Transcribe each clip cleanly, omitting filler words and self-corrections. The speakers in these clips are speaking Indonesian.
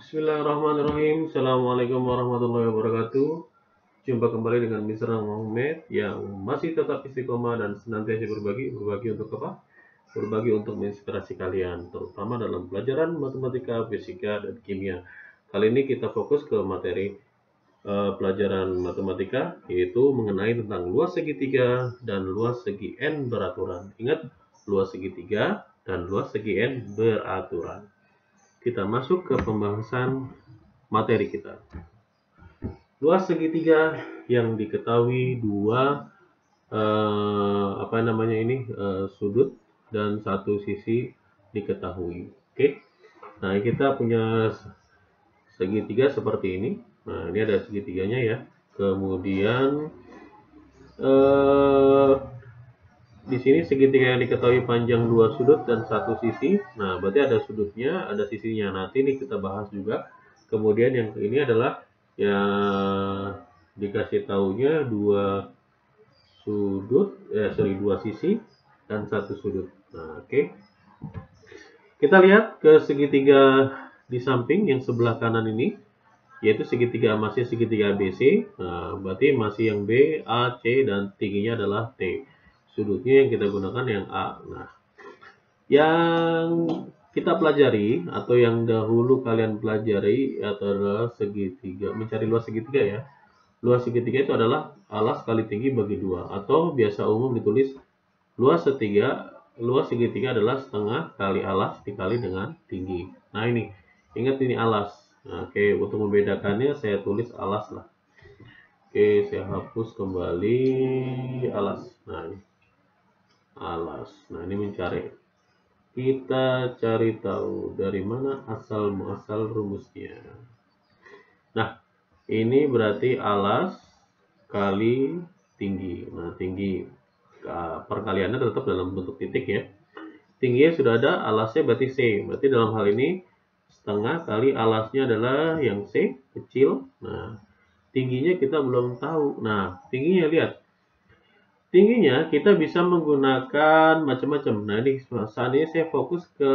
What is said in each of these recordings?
Bismillahirrahmanirrahim. Assalamualaikum warahmatullahi wabarakatuh. Jumpa kembali dengan Mr. Muhammad yang masih tetap istiqomah dan senantiasa berbagi untuk apa? Berbagi untuk menginspirasi kalian, terutama dalam pelajaran matematika, fisika, dan kimia. Kali ini kita fokus ke materi pelajaran matematika, yaitu mengenai tentang luas segitiga dan luas segi n beraturan. Ingat, luas segitiga dan luas segi n beraturan. Kita masuk ke pembahasan materi kita. Luas segitiga yang diketahui dua sudut dan satu sisi diketahui. Oke. Nah, kita punya segitiga seperti ini. Nah, ini ada segitiganya ya. Kemudian di sini segitiga yang diketahui panjang dua sudut dan satu sisi. Nah, berarti ada sudutnya, ada sisinya. Nanti ini kita bahas juga. Kemudian yang ini adalah yang dikasih taunya dua sudut, dua sisi dan satu sudut. Nah, oke. Kita lihat ke segitiga di samping yang sebelah kanan ini, yaitu masih segitiga ABC. Nah, berarti masih yang B, A, C, dan tingginya adalah T. Sudutnya yang kita gunakan yang A. Nah, yang kita pelajari atau yang dahulu kalian pelajari adalah segitiga, mencari luas segitiga ya. Luas segitiga itu adalah alas kali tinggi bagi 2, atau biasa umum ditulis luas segitiga adalah setengah kali alas dikali dengan tinggi. Nah, ini ingat ini alas. Nah, oke, untuk membedakannya saya tulis alas lah. Oke, saya hapus kembali alas. Nah, ini alas. Nah, ini mencari. Kita cari tahu dari mana asal muasal rumusnya. Nah, ini berarti alas kali tinggi. Nah, tinggi perkaliannya tetap dalam bentuk titik ya. Tingginya sudah ada, alasnya berarti C. Berarti dalam hal ini setengah kali alasnya adalah yang C kecil. Nah, tingginya kita belum tahu. Nah, tingginya lihat. Tingginya kita bisa menggunakan macam-macam. Nah, ini saat ini saya fokus ke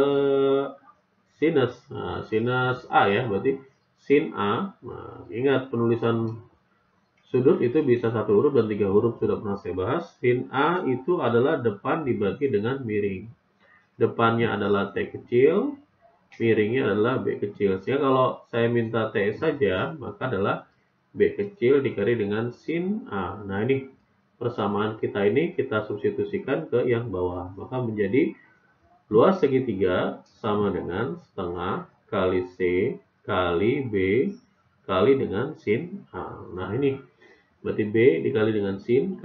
sinus. Nah, sinus A ya, berarti sin A. Nah, ingat penulisan sudut itu bisa satu huruf dan 3 huruf, sudah pernah saya bahas. Sin A itu adalah depan dibagi dengan miring. Depannya adalah T kecil, miringnya adalah B kecil. Sehingga kalau saya minta T saja, maka adalah B kecil dikali dengan sin A. Nah, ini persamaan kita ini kita substitusikan ke yang bawah, maka menjadi luas segitiga sama dengan setengah kali C kali B kali dengan sin A. Nah, ini berarti B dikali dengan sin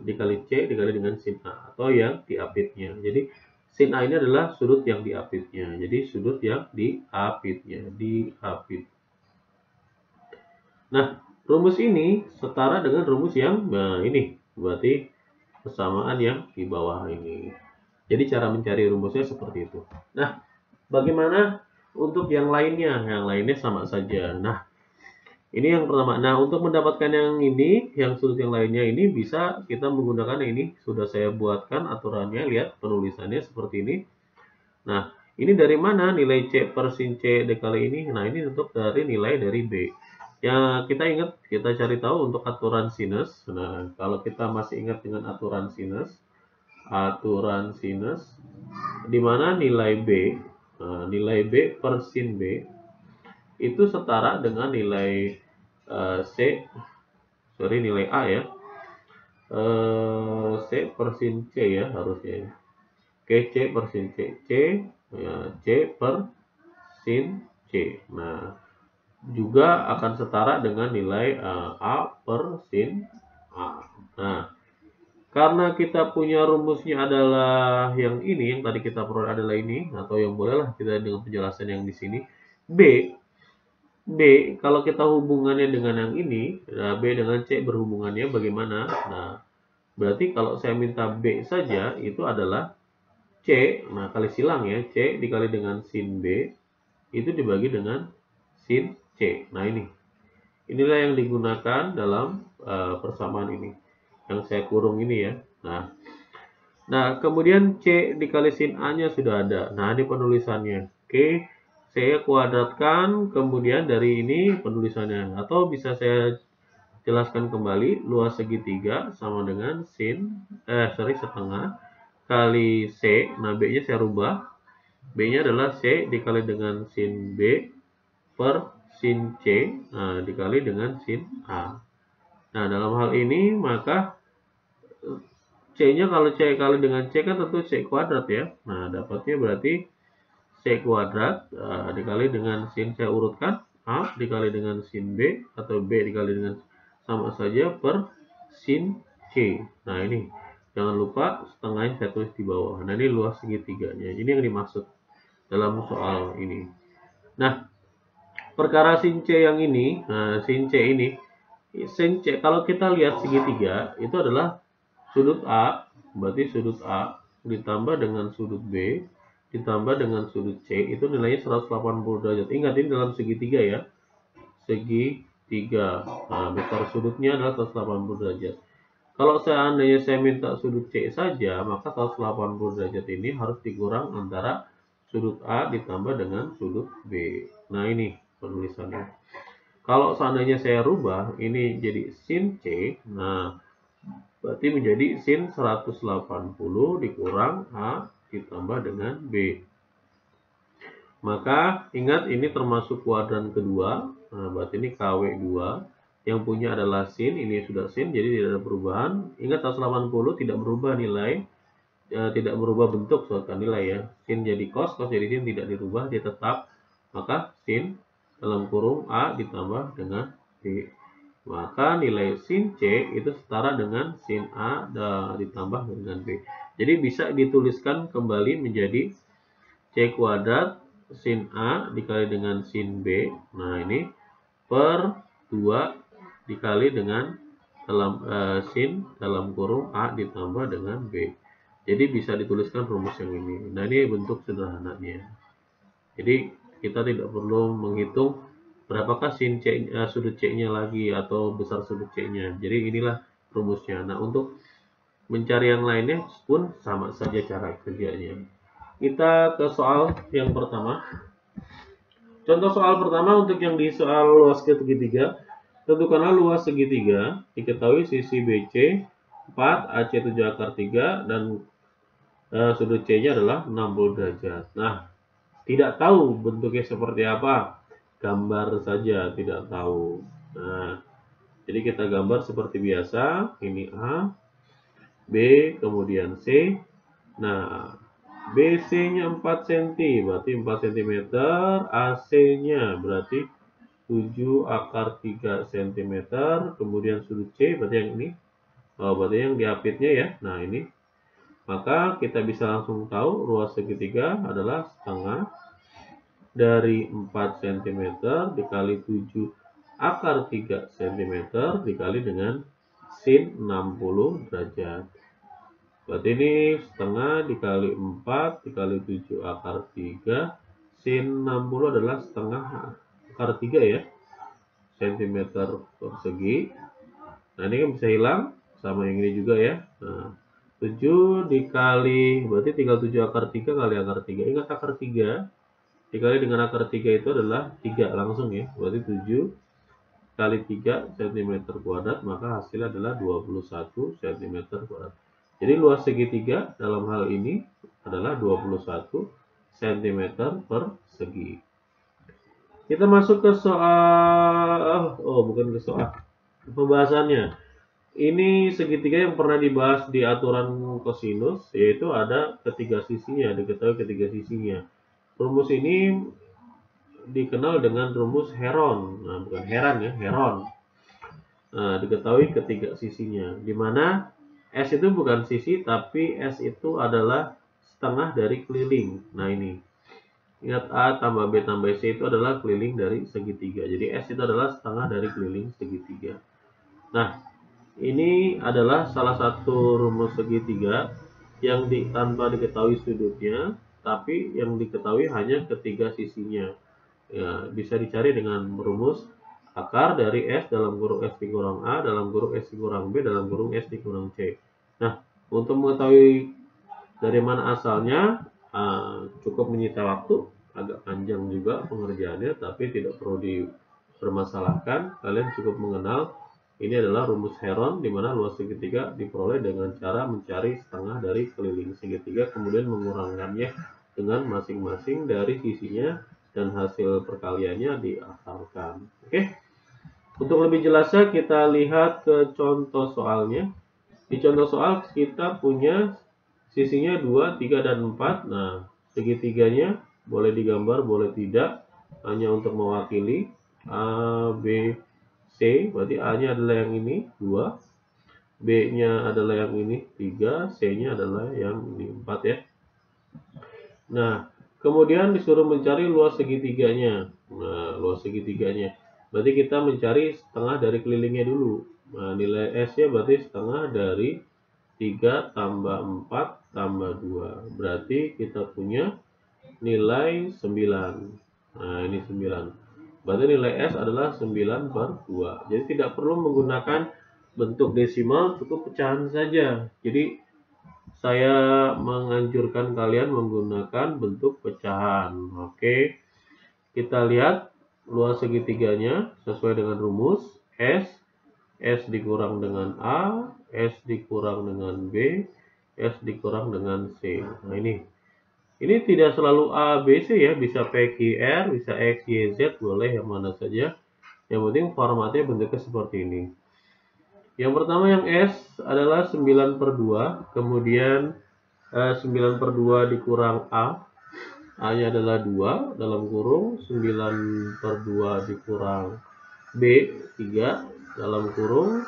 dikali C dikali dengan sin A, atau yang diapitnya. Jadi sin A ini adalah sudut yang diapitnya. Jadi sudut yang diapitnya, diapit. Nah, rumus ini setara dengan rumus yang ini. Berarti persamaan yang di bawah ini. Jadi cara mencari rumusnya seperti itu. Nah, bagaimana untuk yang lainnya? Yang lainnya sama saja. Nah, ini yang pertama. Nah, untuk mendapatkan yang ini, yang sudut yang lainnya ini bisa kita menggunakan ini. Sudah saya buatkan aturannya. Lihat penulisannya seperti ini. Nah, ini dari mana nilai C per sin C dikali ini? Nah, ini untuk dari nilai dari B. Ya, kita ingat, kita cari tahu untuk aturan sinus. Nah, kalau kita masih ingat dengan aturan sinus di mana nilai B, nilai B per sin B itu setara dengan nilai nilai A ya, C per sin C ya harusnya. Oke, C per sin C, C per sin C. Nah, juga akan setara dengan nilai A per sin A. Nah, karena kita punya rumusnya adalah yang ini, yang tadi kita peroleh adalah ini, atau yang bolehlah kita dengan penjelasan yang di sini. B, kalau kita hubungannya dengan yang ini, nah B dengan C berhubungannya bagaimana? Nah, berarti kalau saya minta B saja, itu adalah C, nah kali silang ya, C dikali dengan sin B, itu dibagi dengan sin C. Nah, inilah yang digunakan dalam persamaan ini, yang saya kurung ini ya. Nah, kemudian C dikali sin A nya sudah ada. Nah, ini penulisannya. Oke, saya kuadratkan, kemudian dari ini penulisannya. Atau bisa saya jelaskan kembali, luas segitiga sama dengan setengah kali C. Nah, B-nya saya rubah. B-nya adalah C dikali dengan sin B per sin C, nah, dikali dengan sin A. Nah, dalam hal ini maka C-nya kalau C kali dengan C kan tentu C kuadrat ya. Nah, dapatnya berarti C kuadrat dikali dengan sin, saya urutkan, A dikali dengan sin B atau B dikali dengan sama saja per sin C. Nah, ini jangan lupa setengahnya saya tulis di bawah. Nah, ini luas segitiganya. Ini yang dimaksud dalam soal ini. Nah, perkara sin C yang ini, sin C kalau kita lihat segitiga itu adalah sudut A, berarti sudut A ditambah dengan sudut B ditambah dengan sudut C itu nilainya 180 derajat. Ingat ini dalam segitiga ya. Segitiga. Nah, besar sudutnya adalah 180 derajat. Kalau seandainya saya minta sudut C saja, maka 180 derajat ini harus dikurang antara sudut A ditambah dengan sudut B. Nah, ini penulisannya. Kalau seandainya saya rubah, ini jadi sin C, nah, berarti menjadi sin 180 dikurang A ditambah dengan B. Maka ingat ini termasuk kuadran kedua. Nah, berarti ini KW2. Yang punya adalah sin, ini sudah sin, jadi tidak ada perubahan. Ingat 180 tidak berubah nilai, tidak berubah bentuk suatu nilai ya. Sin jadi cos, cos jadi sin, tidak dirubah, dia tetap. Maka sin dalam kurung A ditambah dengan B. Maka nilai sin C itu setara dengan sin A ditambah dengan B. Jadi bisa dituliskan kembali menjadi C kuadrat sin A dikali dengan sin B. Nah, ini per 2 dikali dengan sin dalam kurung A ditambah dengan B. Jadi bisa dituliskan rumus yang ini. Nah, ini bentuk sederhananya. Jadi kita tidak perlu menghitung berapakah sin C, sudut C-nya lagi atau besar sudut C-nya. Jadi inilah rumusnya. Nah, untuk mencari yang lainnya pun sama saja cara kerjanya. Kita ke soal yang pertama. Contoh soal pertama untuk yang di soal luas segitiga. Tentukanlah luas segitiga, diketahui sisi BC 4, AC 7 akar 3, dan sudut C-nya adalah 60 derajat. Nah, tidak tahu bentuknya seperti apa, gambar saja, tidak tahu. Nah, jadi kita gambar seperti biasa, ini A, B, kemudian C. Nah, BC-nya 4 cm, berarti 4 cm, AC-nya berarti 7 akar 3 cm, kemudian sudut C, berarti yang ini, berarti yang diapitnya ya, nah ini. Maka kita bisa langsung tahu ruas segitiga adalah setengah dari 4 cm dikali 7 akar 3 cm dikali dengan sin 60 derajat. Berarti ini setengah dikali 4 dikali 7 akar 3, sin 60 adalah setengah akar 3 ya, cm persegi. Nah, ini kan bisa hilang, sama yang ini juga ya. Nah, 7 dikali, berarti tinggal 7 akar 3 kali akar 3. Ingat akar 3 dikali dengan akar 3 itu adalah 3 langsung ya. Berarti 7 kali 3 cm kuadrat, maka hasilnya adalah 21 cm kuadrat. Jadi luas segitiga dalam hal ini adalah 21 cm persegi. Kita masuk ke soal, bukan ke soal, pembahasannya. Ini segitiga yang pernah dibahas di aturan kosinus, yaitu ada ketiga sisinya, diketahui ketiga sisinya. Rumus ini dikenal dengan rumus Heron. Nah, bukan Heran ya, Heron. Nah, diketahui ketiga sisinya, di mana S itu bukan sisi, tapi S itu adalah setengah dari keliling. Nah, ini. Ingat A tambah B tambah C itu adalah keliling dari segitiga. Jadi S itu adalah setengah dari keliling segitiga. Nah, ini adalah salah satu rumus segitiga yang tanpa diketahui sudutnya, tapi yang diketahui hanya ketiga sisinya. Ya, bisa dicari dengan rumus akar dari S dalam kurung S dikurang A dalam kurung S dikurang B dalam kurung S dikurang C. Nah, untuk mengetahui dari mana asalnya, cukup menyita waktu. agak panjang juga pengerjaannya, tapi tidak perlu dipermasalahkan. Kalian cukup mengenal ini adalah rumus Heron, di mana luas segitiga diperoleh dengan cara mencari setengah dari keliling segitiga, kemudian mengurangkannya dengan masing-masing dari sisinya, dan hasil perkaliannya diakarkan. Oke, untuk lebih jelasnya kita lihat ke contoh soalnya. Di contoh soal kita punya sisinya 2, 3, dan 4. Nah, segitiganya boleh digambar, boleh tidak, hanya untuk mewakili A, B, C. Berarti A-nya adalah yang ini 2, B-nya adalah yang ini 3, C-nya adalah yang ini 4 ya. Nah, kemudian disuruh mencari luas segitiganya. Nah, luas segitiganya berarti kita mencari setengah dari kelilingnya dulu. Nah, nilai S-nya berarti setengah dari 3 tambah 4 tambah 2. Berarti kita punya nilai 9. Nah, ini 9. Berarti nilai S adalah 9 per 2. Jadi tidak perlu menggunakan bentuk desimal, cukup pecahan saja. Jadi saya menganjurkan kalian menggunakan bentuk pecahan. Oke, kita lihat luas segitiganya sesuai dengan rumus S dikurang dengan A, S dikurang dengan B, S dikurang dengan C. Nah, ini tidak selalu A, B, C ya, bisa P, Q, R, bisa X, Y, Z, boleh yang mana saja. Yang penting formatnya bentuknya seperti ini. Yang pertama yang S adalah 9 per 2, kemudian 9 per 2 dikurang A, A-nya adalah 2, dalam kurung 9 per 2 dikurang B, 3, dalam kurung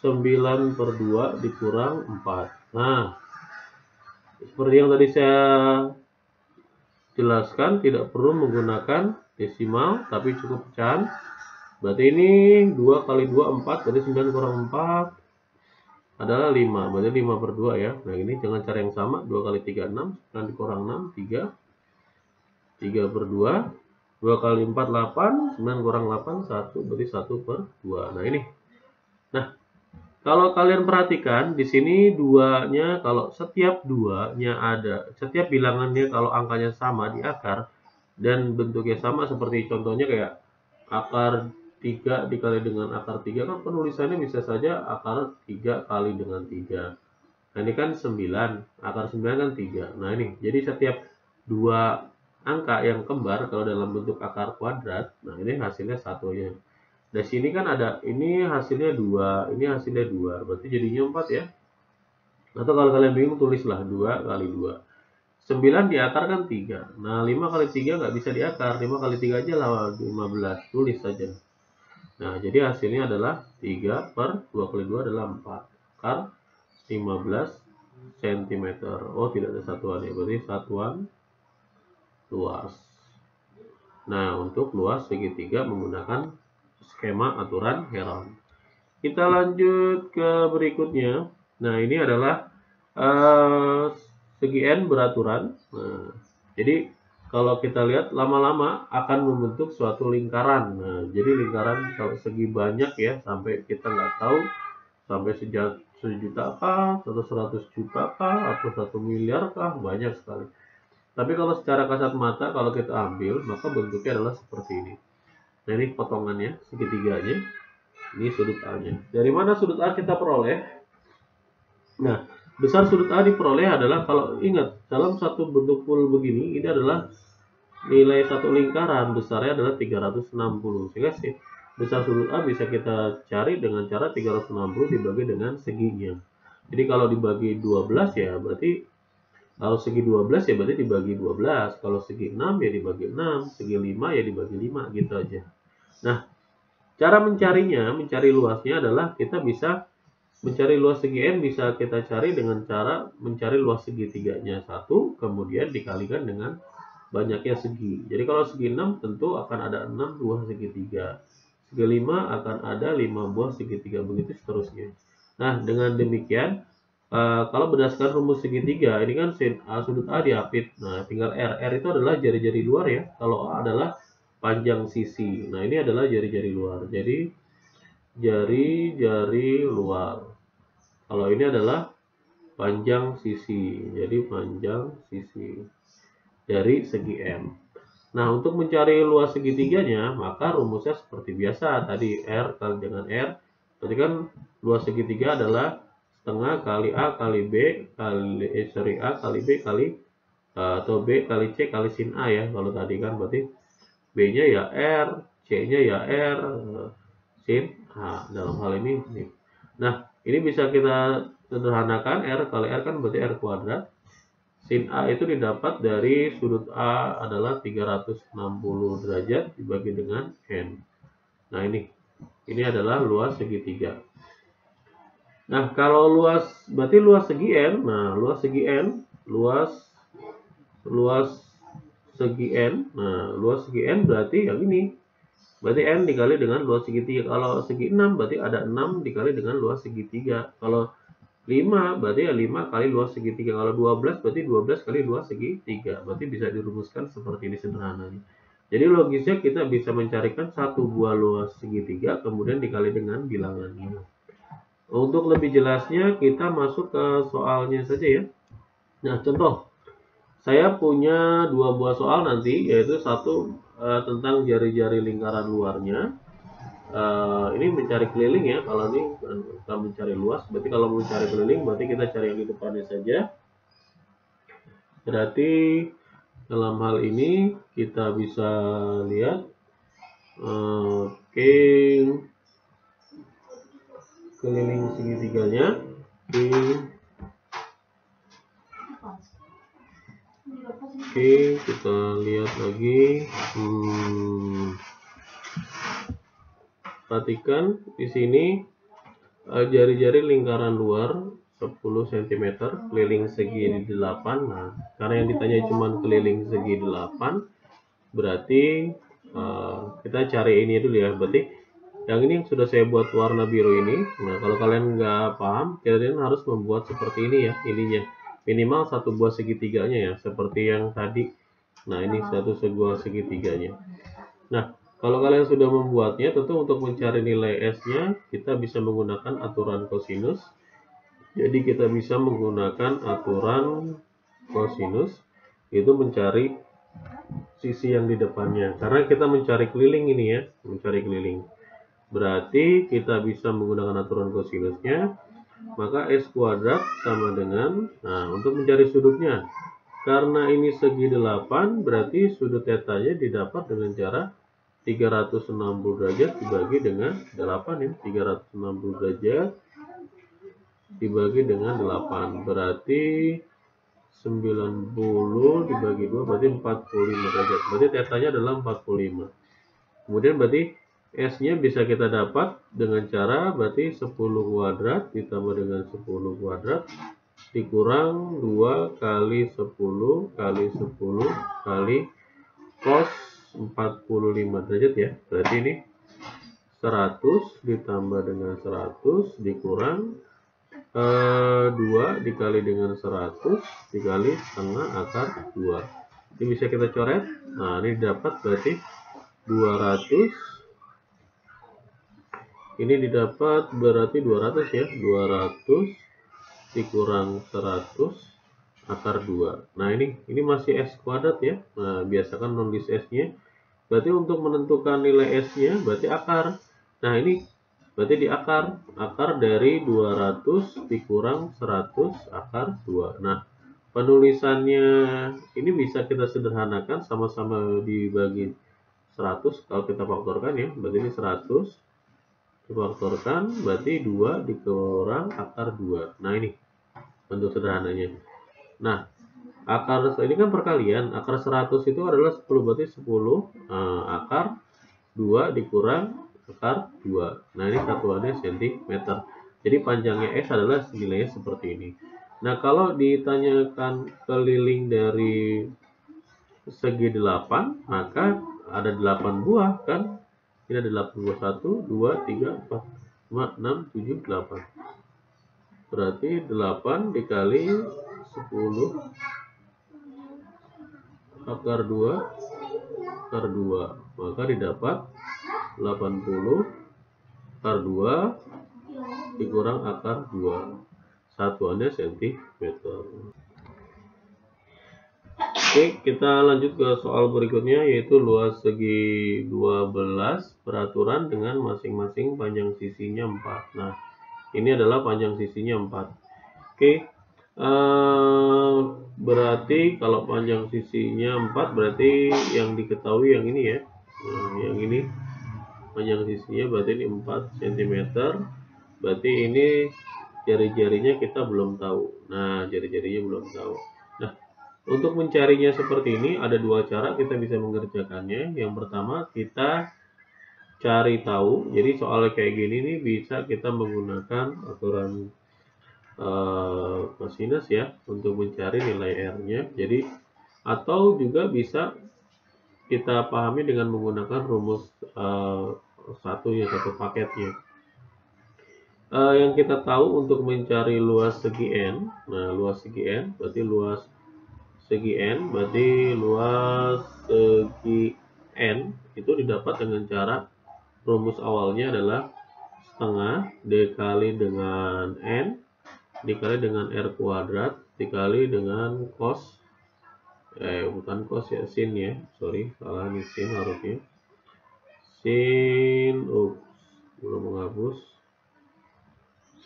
9 per 2 dikurang 4. Nah, seperti yang tadi saya jelaskan, tidak perlu menggunakan desimal, tapi cukup pecahan. Berarti ini 2 kali 2, 4, berarti 9 kurang 4 adalah 5, berarti 5 per 2 ya. Nah, ini dengan cara yang sama, 2 kali 3, 6, 9 dikurang 6, 3 per 2, 2 kali 4, 8, 9 kurang 8, 1, berarti 1 per 2. Nah, ini. Nah, kalau kalian perhatikan, di sini duanya, kalau setiap duanya ada, setiap bilangannya kalau angkanya sama di akar, dan bentuknya sama seperti contohnya kayak akar 3 dikali dengan akar 3, kan penulisannya bisa saja akar 3 kali dengan 3. Nah, ini kan 9, akar 9 kan 3. Nah, ini, jadi setiap dua angka yang kembar kalau dalam bentuk akar kuadrat, nah ini hasilnya satunya. Dari sini kan ada, ini hasilnya 2, ini hasilnya 2, berarti jadinya 4 ya. Atau kalau kalian bingung, tulislah 2 kali 2. 9 di akar kan 3. Nah, 5 kali 3 nggak bisa di akar, 5 kali 3 aja lah 15, tulis saja. Nah, jadi hasilnya adalah 3 per 2 kali 2 adalah 4. Akar 15 cm. Oh, tidak ada satuan ya, berarti satuan luas. Nah, untuk luas segitiga menggunakan skema aturan Heron. Kita lanjut ke berikutnya. Nah, ini adalah segi N beraturan. Nah, jadi kalau kita lihat lama-lama akan membentuk suatu lingkaran. Nah, jadi lingkaran kalau segi banyak ya, sampai kita nggak tahu sampai sejuta kah, atau 100 juta kah, atau 1 miliar kah, banyak sekali. Tapi kalau secara kasat mata, kalau kita ambil, maka bentuknya adalah seperti ini. Nah, ini potongannya, segitiganya. Ini sudut A-nya. Dari mana sudut A kita peroleh? Nah, besar sudut A diperoleh adalah, kalau ingat, dalam satu bentuk full begini, ini adalah nilai satu lingkaran, besarnya adalah 360. Sehingga sih, besar sudut A bisa kita cari dengan cara 360 dibagi dengan seginya. Jadi kalau dibagi 12 ya, berarti kalau segi 12 ya berarti dibagi 12. Kalau segi 6 ya dibagi 6. Segi 5 ya dibagi 5. Gitu aja. Nah, cara mencarinya, mencari luasnya adalah kita bisa mencari luas segi N, bisa kita cari dengan cara mencari luas segitiganya 1, kemudian dikalikan dengan banyaknya segi. Jadi kalau segi 6 tentu akan ada 6 buah segitiga. Segi 5 akan ada 5 buah segitiga. Begitu seterusnya. Nah, dengan demikian, kalau berdasarkan rumus segitiga, ini kan sudut A diapit. Nah, tinggal R. R itu adalah jari-jari luar ya. Kalau A adalah panjang sisi. Nah, ini adalah jari-jari luar. Jadi, jari-jari luar. Kalau ini adalah panjang sisi. Jadi, panjang sisi dari segi M. Nah, untuk mencari luas segitiganya, maka rumusnya seperti biasa. Tadi R kali dengan R. Berarti kan luas segitiga adalah setengah kali A kali B kali A kali B kali atau B kali C kali sin A ya. Kalau tadi kan berarti B-nya ya R, C-nya ya R, sin A. Dalam hal ini. Nah, ini bisa kita sederhanakan. R kali R kan berarti R kuadrat. Sin A itu didapat dari sudut A adalah 360 derajat dibagi dengan N. Nah, ini adalah luas segitiga. Nah, kalau berarti luas segi N. Nah, luas segi N, luas segi N. Nah, luas segi N berarti yang ini. Berarti N dikali dengan luas segitiga. Kalau segi 6 berarti ada 6 dikali dengan luas segitiga. Kalau 5 berarti ya 5 kali luas segitiga. Kalau 12 berarti 12 kali luas segitiga. Berarti bisa dirumuskan seperti ini sederhananya. Jadi logisnya kita bisa mencarikan satu buah luas segitiga kemudian dikali dengan bilangannya. Untuk lebih jelasnya kita masuk ke soalnya saja ya. Nah, contoh. Saya punya dua buah soal nanti, yaitu satu tentang jari-jari lingkaran luarnya. Ini mencari keliling ya. Kalau ini kita mencari luas, berarti kalau mau mencari keliling berarti kita cari yang di depannya saja. Berarti dalam hal ini kita bisa lihat keliling segitiganya. Oke, kita lihat lagi. Perhatikan di sini jari-jari lingkaran luar 10 cm keliling segi 8. Nah, karena yang ditanya cuma keliling segi 8, berarti kita cari ini dulu ya. Berarti yang ini sudah saya buat warna biru ini. Nah, kalau kalian nggak paham, kalian harus membuat seperti ini ya, ininya. Minimal satu buah segitiganya ya, seperti yang tadi. Nah, ini satu buah segitiganya. Nah, kalau kalian sudah membuatnya, tentu untuk mencari nilai S-nya, kita bisa menggunakan aturan kosinus. Jadi kita bisa menggunakan aturan kosinus, itu mencari sisi yang di depannya. Karena kita mencari keliling ini ya, mencari keliling. Berarti kita bisa menggunakan aturan kosinusnya, maka S kuadrat sama dengan, nah untuk mencari sudutnya, karena ini segi 8, berarti sudut tetanya didapat dengan cara 360 derajat dibagi dengan 8 ya, 360 derajat dibagi dengan 8, berarti 90 dibagi 2 berarti 45 derajat, berarti tetanya adalah 45. Kemudian berarti S-nya bisa kita dapat dengan cara berarti 10 kuadrat ditambah dengan 10 kuadrat dikurang 2 kali 10 kali 10 kali cos 45 derajat ya. Berarti ini 100 ditambah dengan 100 dikurang 2 dikali dengan 100 dikali setengah akar 2. Ini bisa kita coret. Nah, ini dapat berarti 200. Ini didapat berarti 200 ya. 200 dikurang 100 akar 2. Nah, ini masih S kuadrat ya. Nah, biasakan nulis S-nya. Berarti untuk menentukan nilai S-nya berarti akar. Nah, ini berarti di akar. Akar dari 200 dikurang 100 akar 2. Nah, penulisannya ini bisa kita sederhanakan, sama-sama dibagi 100 kalau kita faktorkan ya. Berarti ini 100 difaktorkan berarti 2 dikurang akar 2. Nah, ini bentuk sederhananya. Nah, akar ini kan perkalian. Akar 100 itu adalah 10, berarti 10 akar 2 dikurang akar 2. Nah, ini satuannya cm. Jadi panjangnya S adalah nilainya seperti ini. Nah, kalau ditanyakan keliling dari segi 8, maka ada 8 buah kan? Ini ada 8 buah. 1, 2, 3, 4, 5, 6, 7, 8. Berarti 8 dikali 10 akar 2 akar 2. Maka didapat 80 akar 2 dikurang akar 2. Satuannya cm. Oke, kita lanjut ke soal berikutnya, yaitu luas segi 12 beraturan dengan masing-masing panjang sisinya 4. Nah, ini adalah panjang sisinya 4. Oke, berarti kalau panjang sisinya 4, berarti yang diketahui yang ini ya. Nah, yang ini panjang sisinya berarti ini 4 cm. Berarti ini jari-jarinya kita belum tahu. Nah, jari-jarinya belum tahu. Nah, untuk mencarinya seperti ini ada dua cara kita bisa mengerjakannya. Yang pertama, kita cari tahu. Jadi soal kayak gini nih bisa kita menggunakan aturan kosinus ya untuk mencari nilai R-nya. Jadi atau juga bisa kita pahami dengan menggunakan rumus satu paketnya. Yang kita tahu untuk mencari luas segi n, nah luas segi n berarti luas segi n itu didapat dengan cara rumus awalnya adalah setengah dikali dengan n dikali dengan r kuadrat dikali dengan cos bukan cos ya, sin ya, sorry salah nih, sin harusnya sin, belum menghapus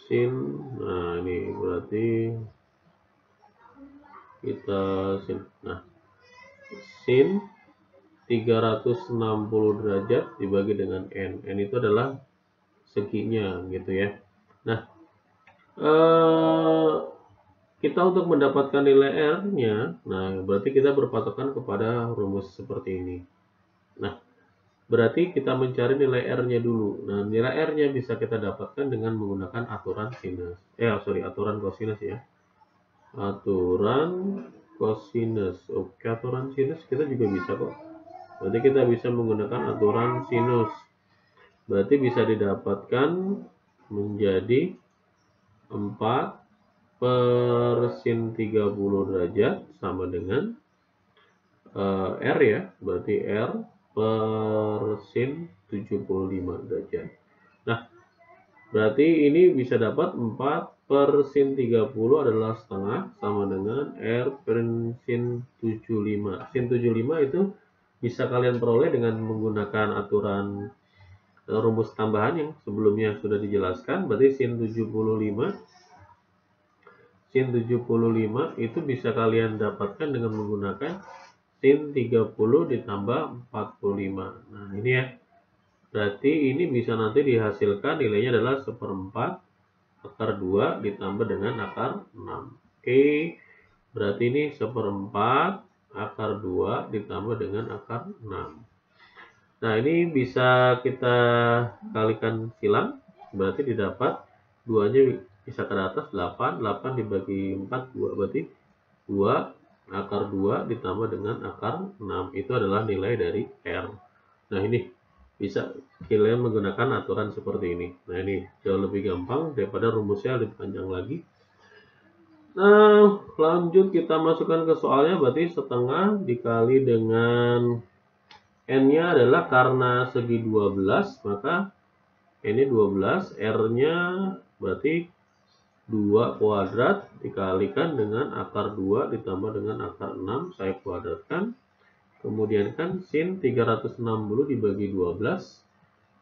sin. Nah ini berarti kita sin, nah sin 360 derajat dibagi dengan n itu adalah seginya gitu ya. Nah kita untuk mendapatkan nilai R-nya, nah berarti kita berpatokan kepada rumus seperti ini. Nah berarti kita mencari nilai R-nya dulu. Nah nilai R-nya bisa kita dapatkan dengan menggunakan aturan sinus, aturan kosinus ya, aturan kosinus. Oke, aturan sinus kita juga bisa kok. Berarti kita bisa menggunakan aturan sinus. Berarti bisa didapatkan menjadi 4 per sin 30 derajat sama dengan R ya. Berarti R per sin 75 derajat. Nah, berarti ini bisa dapat 4 per sin 30 adalah setengah sama dengan R per sin 75. Sin 75 itu bisa kalian peroleh dengan menggunakan aturan rumus tambahan yang sebelumnya sudah dijelaskan. Berarti sin 75 itu bisa kalian dapatkan dengan menggunakan sin 30 ditambah 45. Nah ini ya, berarti ini bisa nanti dihasilkan nilainya adalah 1/4 akar 2 ditambah dengan akar 6. Oke, berarti ini 1/4 akar 2 ditambah dengan akar 6. Nah ini bisa kita kalikan silang, berarti didapat 2-nya bisa ke atas 8 dibagi 4 2, berarti 2 akar 2 ditambah dengan akar 6 itu adalah nilai dari R. Nah ini bisa kalian menggunakan aturan seperti ini. Nah ini jauh lebih gampang daripada rumusnya lebih panjang lagi. Nah lanjut kita masukkan ke soalnya, berarti setengah dikali dengan n-nya adalah karena segi 12 maka n-nya 12, R-nya berarti 2 kuadrat dikalikan dengan akar 2 ditambah dengan akar 6 saya kuadratkan. Kemudian kan sin 360 dibagi 12,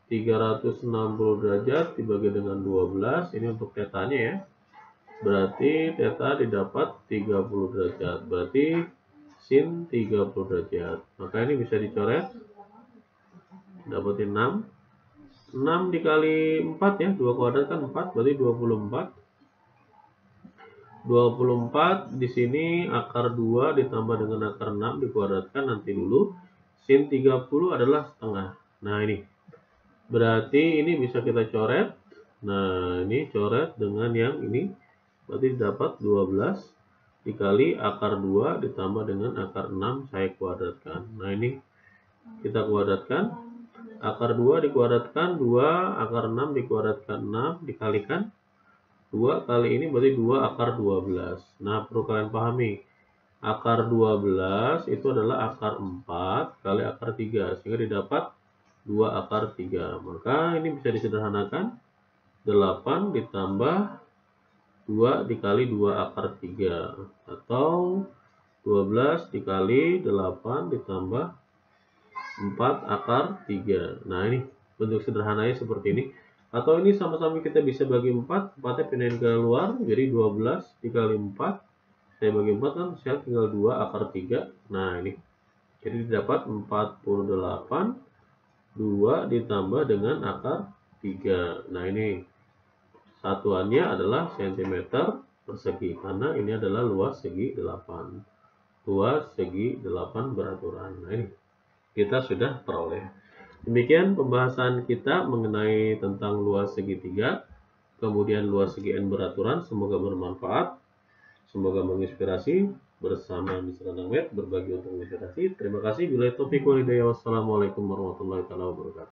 360 derajat dibagi dengan 12, ini untuk tetanya ya. Berarti theta didapat 30 derajat, berarti sin 30 derajat. Maka ini bisa dicoret, dapatin 6 dikali 4 ya, 2 kuadrat kan 4, berarti 24. 24 di sini akar 2 ditambah dengan akar 6 dikuadratkan nanti dulu. Sin 30 adalah setengah. Nah ini berarti ini bisa kita coret. Nah ini coret dengan yang ini, berarti dapat 12 dikali akar 2 ditambah dengan akar 6 saya kuadratkan. Nah ini kita kuadratkan, akar 2 dikuadratkan 2, akar 6 dikuadratkan 6 dikalikan 2 kali ini berarti 2 akar 12. Nah perlu kalian pahami, akar 12 itu adalah akar 4 kali akar 3 sehingga didapat 2 akar 3. Maka ini bisa disederhanakan, 8 ditambah 2 dikali 2 akar 3 atau 12 dikali 8 ditambah 4 akar 3. Nah, ini bentuk sederhananya seperti ini. Atau ini sama-sama kita bisa bagi 4, 4-nya pindahin ke luar, jadi 12 dikali 4. Saya bagi 4 kan, saya tinggal 2 akar 3. Nah, ini. Jadi dapat 48, 2 ditambah dengan akar 3. Nah, ini satuannya adalah cm persegi, karena ini adalah luas segi 8. Luas segi 8 beraturan. Nah, ini kita sudah peroleh. Demikian pembahasan kita mengenai tentang luas segitiga, kemudian luas segi n beraturan. Semoga bermanfaat, semoga menginspirasi. Bersama Mr. Nangwet berbagi untuk menginspirasi. Terima kasih. Bila taufiq wal hidayah. Wassalamualaikum warahmatullahi wabarakatuh.